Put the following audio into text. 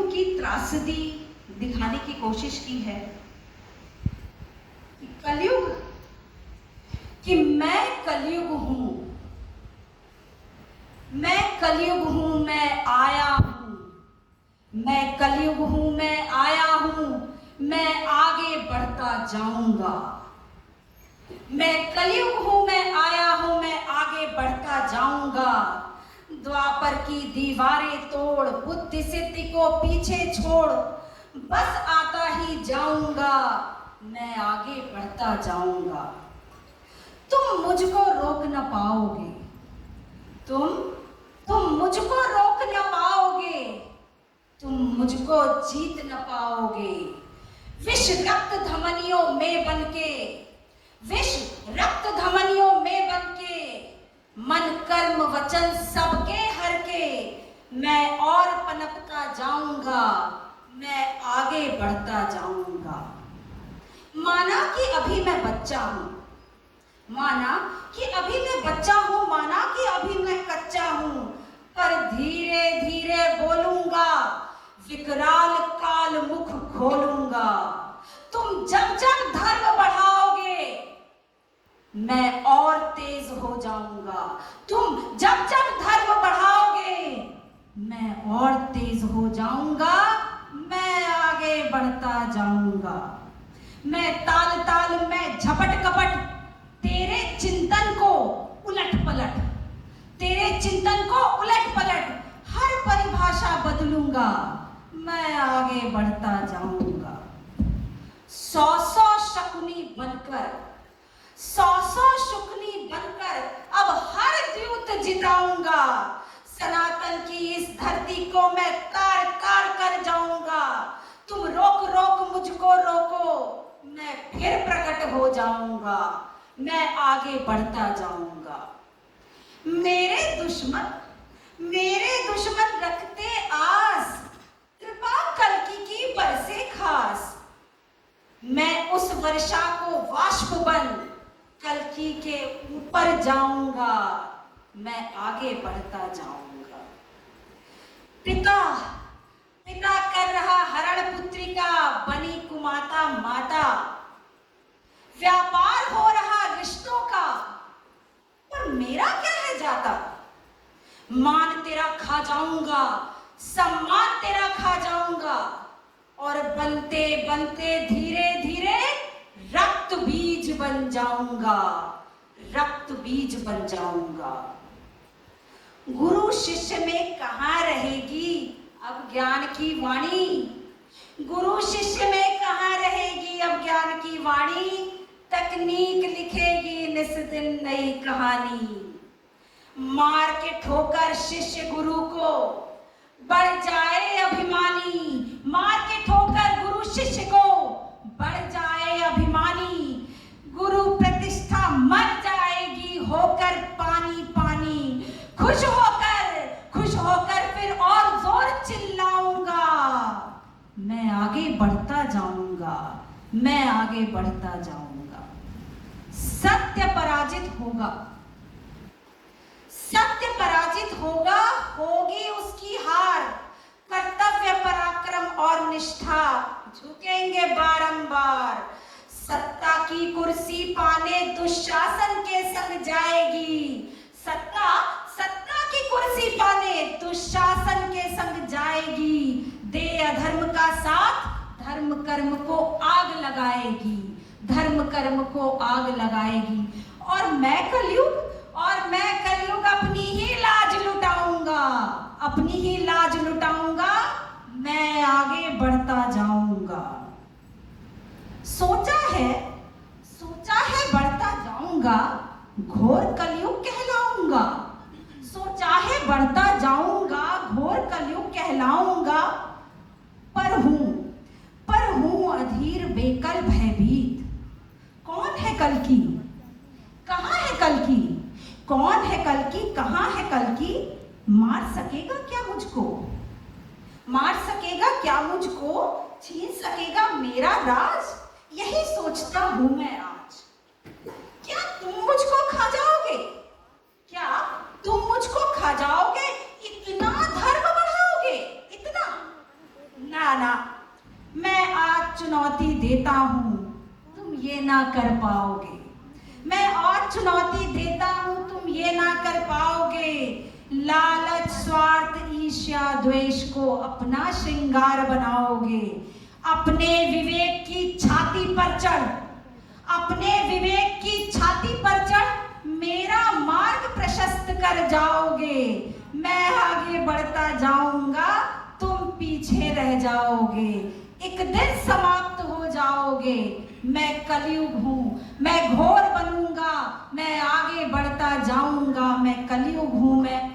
उनकी त्रासदी दिखाने की कोशिश की है कि कलयुग, कि मैं कलयुग हूं, मैं कलयुग हूं, मैं आया हूं, मैं कलयुग हूं, मैं आया हूं, मैं आगे बढ़ता जाऊंगा। मैं कलयुग हूं, मैं आया हूं, मैं आगे बढ़ता जाऊंगा। द्वापर की दीवारें तोड़, बुद्धि सिद्धि को पीछे छोड़, बस आता ही जाऊंगा, मैं आगे बढ़ता जाऊंगा। तुम मुझको रोक न पाओगे, तुम मुझको रोक न पाओगे, तुम मुझको जीत न पाओगे। विष रक्त धमनियों में बनके, विष रक्त धमनियों में बनके, मन कर्म वचन सबके हर के, मैं और पनपता जाऊंगा, मैं आगे बढ़ता जाऊंगा। माना कि अभी मैं बच्चा हूं, माना कि अभी मैं बच्चा हूं, माना कि अभी मैं कच्चा हूं, पर धीरे धीरे बोलूंगा, विकराल काल मुख खोलूंगा। तुम जब जब धर्म बढ़ाओगे, मैं और तेज हो जाऊंगा। तुम जब जब धर्म बढ़ाओगे, मैं और तेज हो जाऊंगा, मैं आगे बढ़ता जाऊंगा। मैं ताल ताल में झपट कपट तेरे चिंतन को उलट पलट, तेरे चिंतन को उलट पलट हर परिभाषा बदलूंगा, मैं आगे बढ़ता जाऊंगा। सौ सौ शकुनी बनकर, सौ सौ शकुनी बनकर अब हर द्यूत जिताऊंगा। सनातन की इस धरती को मैं कार कार कर जाऊंगा। तुम रोक रोक मुझको रोको, मैं फिर प्रकट हो जाऊंगा, मैं आगे बढ़ता जाऊंगा। मेरे दुश्मन रखते आस, कृपा कल्कि की बरसे खास। मैं उस वर्षा को वाष्प बन कल्कि के ऊपर जाऊंगा, मैं आगे बढ़ता जाऊंगा। पिता पिता कर रहा हरण पुत्रिका बनी कुमाता माता। व्यापार हो रहा रिश्तों का, पर मेरा क्या है जाता। मान तेरा खा जाऊंगा, सम्मान तेरा खा जाऊंगा, और बनते बनते धीरे धीरे रक्त बीज बन जाऊंगा, रक्त बीज बन जाऊंगा। गुरु शिष्य में कहाँ रहेगी अब ज्ञान की वाणी। गुरु शिष्य में कहाँ रहेगी अब ज्ञान की वाणी। तकनीक लिखेगी निस दिन नई कहानी। मार के ठोकर शिष्य गुरु को बढ़ जाए अभिमानी। मार के ठोकर गुरु शिष्य को बढ़ जाए अभिमानी। गुरु प्रतिष्ठा मर जाएगी होकर पानी पानी। खुश होकर फिर और जोर चिल्लाऊंगा, मैं आगे बढ़ता जाऊंगा, मैं आगे बढ़ता जाऊंगा। सत्य पराजित होगा, सत्य पराजित होगा, होगी उसकी हार। कर्तव्य पराक्रम और निष्ठा झुकेंगे बारंबार। सत्ता की कुर्सी पाने दुशासन के संग जाएगी। सत्ता की कुर्सी पाने दुशासन के संग जाएगी। दे अधर्म का साथ, धर्म कर्म को आग लगाएगी, धर्म कर्म को आग लगाएगी। और मैं कलयुग अपनी ही लाज लुटाऊंगा, अपनी ही लाज लुटाऊंगा, मैं आगे बढ़ता जाऊंगा। सोचा है बढ़ता जाऊंगा, घोर कलयुग कहलाऊंगा। सोचा है बढ़ता जाऊंगा, घोर कलयुग कहलाऊंगा। पर हूं अधीर बेकल भयभीत। कौन है कल्कि, कहाँ है कल्कि, कौन है कल्कि, कहाँ है कल्कि। मार सकेगा क्या मुझको, मार सकेगा क्या मुझको, छीन सकेगा मेरा राज। यही सोचता हूं मैं आज। क्या तुम मुझको खा जाओगे, क्या तुम मुझको खा जाओगे। इतना धर्म बढ़ाओगे, इतना चुनौती देता हूं, तुम ये ना कर पाओगे। मैं और चुनौती देता हूं, तुम ये ना कर पाओगे। लालच, स्वार्थ, ईर्ष्या, द्वेष को अपना श्रृंगार बनाओगे। अपने विवेक की छाती पर चढ़, अपने विवेक की छाती पर चढ़ मेरा मार्ग प्रशस्त कर जाओगे। मैं आगे बढ़ता जाऊंगा, तुम पीछे रह जाओगे। एक दिन समाप्त हो जाओगे। मैं कलयुग हूं, मैं घोर बनूंगा, मैं आगे बढ़ता जाऊंगा। मैं कलयुग हूं, मैं